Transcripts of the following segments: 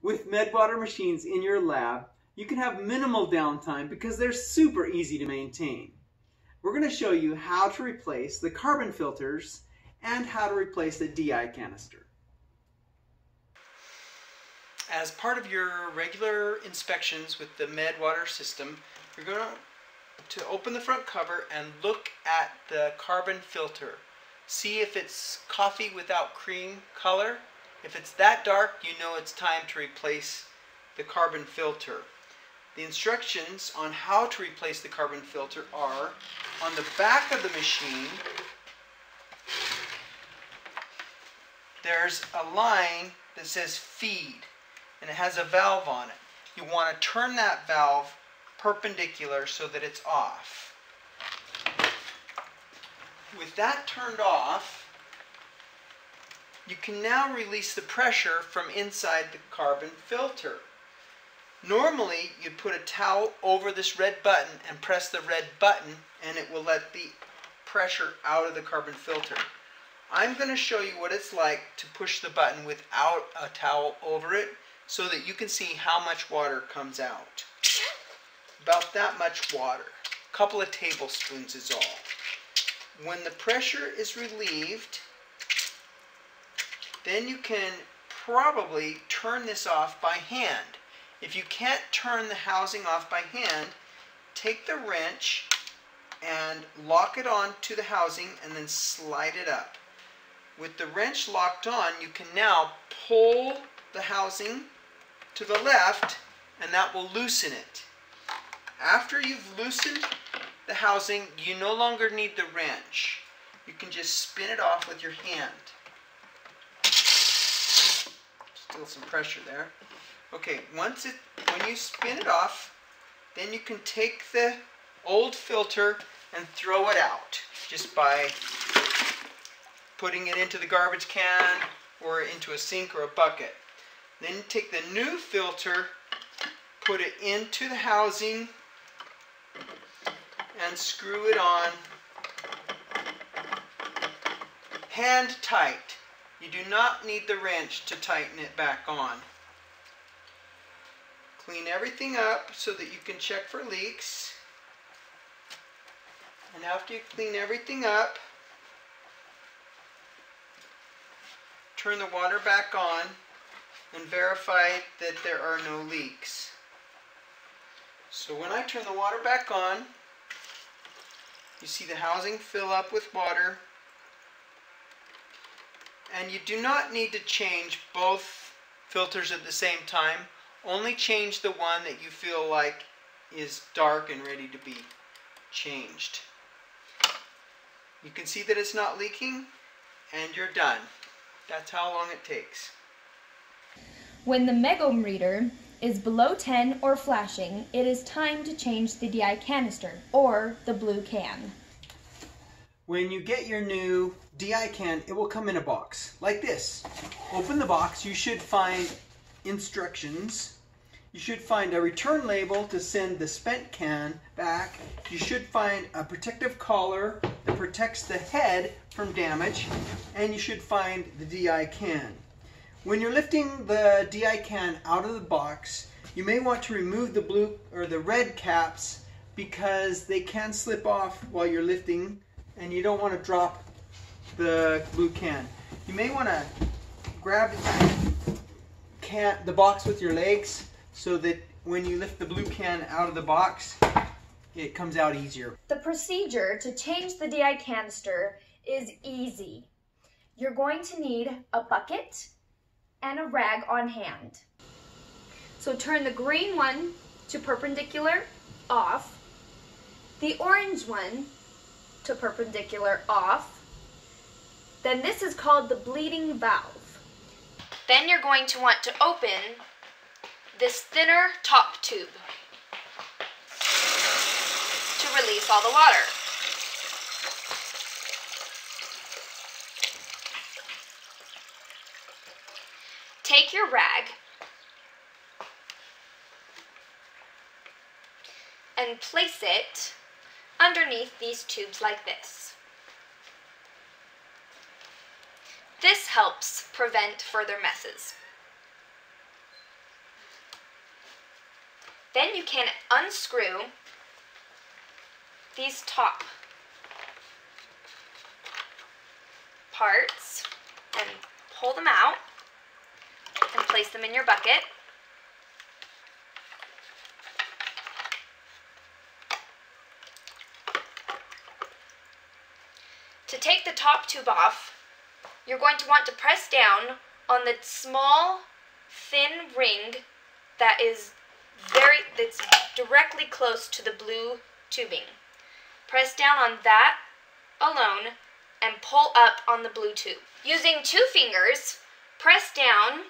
With Medwater machines in your lab, you can have minimal downtime because they're super easy to maintain. We're going to show you how to replace the carbon filters and how to replace the DI canister. As part of your regular inspections with the Medwater system, you're going to open the front cover and look at the carbon filter. See if it's coffee without cream color. If it's that dark, you know it's time to replace the carbon filter. The instructions on how to replace the carbon filter are on the back of the machine. There's a line that says feed, and it has a valve on it. You want to turn that valve perpendicular so that it's off. With that turned off, you can now release the pressure from inside the carbon filter. Normally, you'd put a towel over this red button and press the red button, and it will let the pressure out of the carbon filter. I'm going to show you what it's like to push the button without a towel over it so that you can see how much water comes out. About that much water. A couple of tablespoons is all. When the pressure is relieved, then you can probably turn this off by hand. If you can't turn the housing off by hand, take the wrench and lock it on to the housing and then slide it up. With the wrench locked on, you can now pull the housing to the left, and that will loosen it. After you've loosened the housing, you no longer need the wrench. You can just spin it off with your hand. Still some pressure there. Okay, when you spin it off, then you can take the old filter and throw it out just by putting it into the garbage can or into a sink or a bucket. Then take the new filter, put it into the housing, and screw it on hand tight. You do not need the wrench to tighten it back on. Clean everything up so that you can check for leaks. And after you clean everything up, turn the water back on and verify that there are no leaks. So when I turn the water back on, you see the housing fill up with water. And you do not need to change both filters at the same time. Only change the one that you feel like is dark and ready to be changed. You can see that it's not leaking, and you're done. That's how long it takes. When the megohm reader is below 10 or flashing, it is time to change the DI canister or the blue can. When you get your new DI can, it will come in a box like this. Open the box, you should find instructions. You should find a return label to send the spent can back. You should find a protective collar that protects the head from damage, and you should find the DI can. When you're lifting the DI can out of the box, you may want to remove the blue or the red caps because they can slip off while you're lifting, and you don't want to drop the blue can. You may want to grab the box with your legs so that when you lift the blue can out of the box, it comes out easier. The procedure to change the DI canister is easy. You're going to need a bucket and a rag on hand. So turn the green one to perpendicular off, the orange one to perpendicular off, then this is called the bleeding valve. Then you're going to want to open this thinner top tube to release all the water. Take your rag and place it underneath these tubes like this. This helps prevent further messes. Then you can unscrew these top parts and pull them out and place them in your bucket. To take the top tube off, you're going to want to press down on the small, thin ring that's directly close to the blue tubing. Press down on that alone and pull up on the blue tube. Using 2 fingers, press down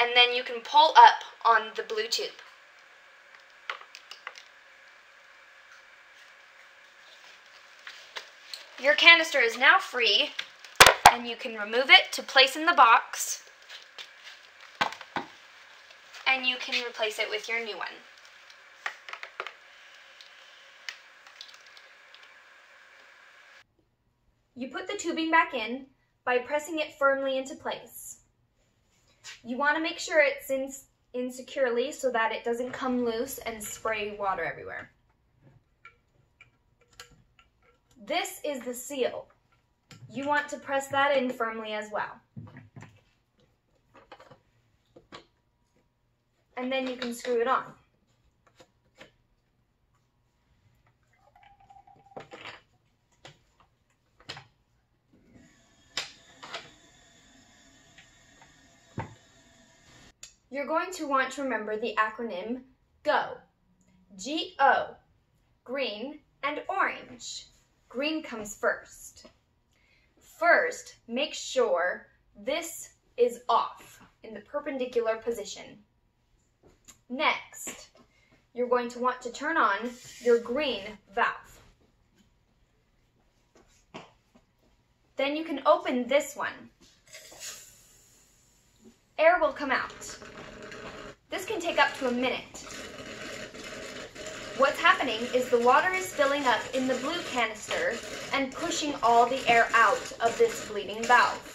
and then you can pull up on the blue tube. Your canister is now free and you can remove it to place in the box and you can replace it with your new one. You put the tubing back in by pressing it firmly into place. You want to make sure it's in securely so that it doesn't come loose and spray water everywhere. This is the seal. You want to press that in firmly as well. And then you can screw it on. You're going to want to remember the acronym GO. G-O. Green and orange. Green comes first. First, make sure this is off in the perpendicular position. Next, you're going to want to turn on your green valve. Then you can open this one. Air will come out. This can take up to a minute. What's happening is the water is filling up in the blue canister and pushing all the air out of this bleeding valve.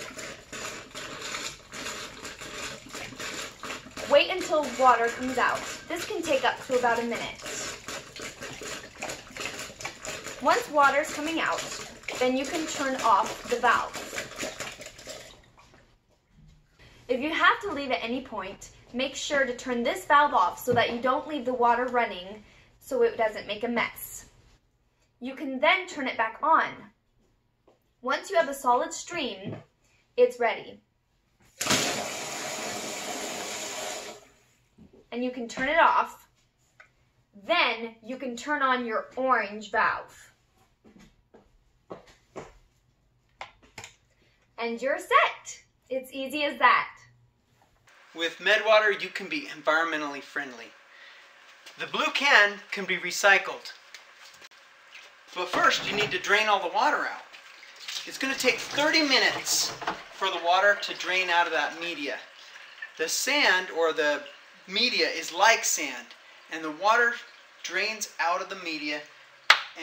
Wait until water comes out. This can take up to about a minute. Once water's coming out, then you can turn off the valve. If you have to leave at any point, make sure to turn this valve off so that you don't leave the water running so it doesn't make a mess. You can then turn it back on. Once you have a solid stream, it's ready. And you can turn it off. Then you can turn on your orange valve. And you're set. It's easy as that. With Medwater, you can be environmentally friendly. The blue can be recycled. But first, you need to drain all the water out. It's going to take 30 minutes for the water to drain out of that media. The sand or the media is like sand, and the water drains out of the media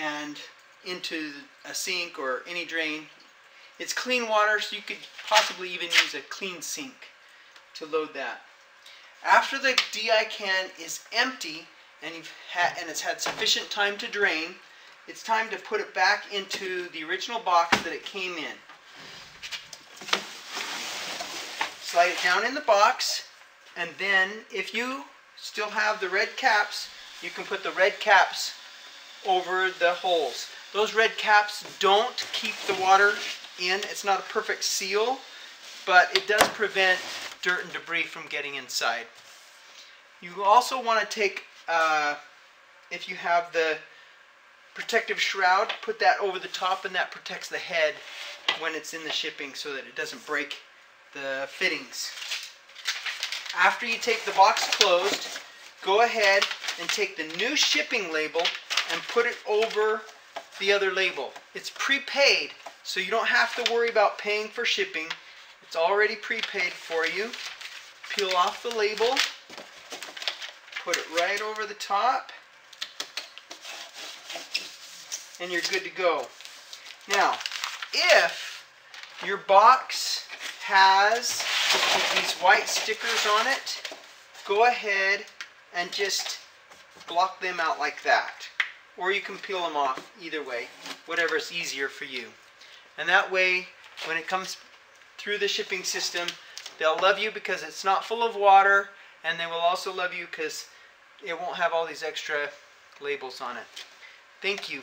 and into a sink or any drain. It's clean water, so you could possibly even use a clean sink to load that. After the DI can is empty and it's had sufficient time to drain, it's time to put it back into the original box that it came in. Slide it down in the box, and then if you still have the red caps, you can put the red caps over the holes. Those red caps don't keep the water in. It's not a perfect seal, but it does prevent dirt and debris from getting inside. You also want to take, if you have the protective shroud, put that over the top, and that protects the head when it's in the shipping so that it doesn't break the fittings. After you take the box closed, go ahead and take the new shipping label and put it over the other label. It's prepaid, so you don't have to worry about paying for shipping. It's already prepaid for you. Peel off the label, put it right over the top, and you're good to go. Now, if your box has these white stickers on it, go ahead and just block them out like that. Or you can peel them off, either way, whatever is easier for you. And that way, when it comes through the shipping system, they'll love you because it's not full of water, and they will also love you because it won't have all these extra labels on it. Thank you.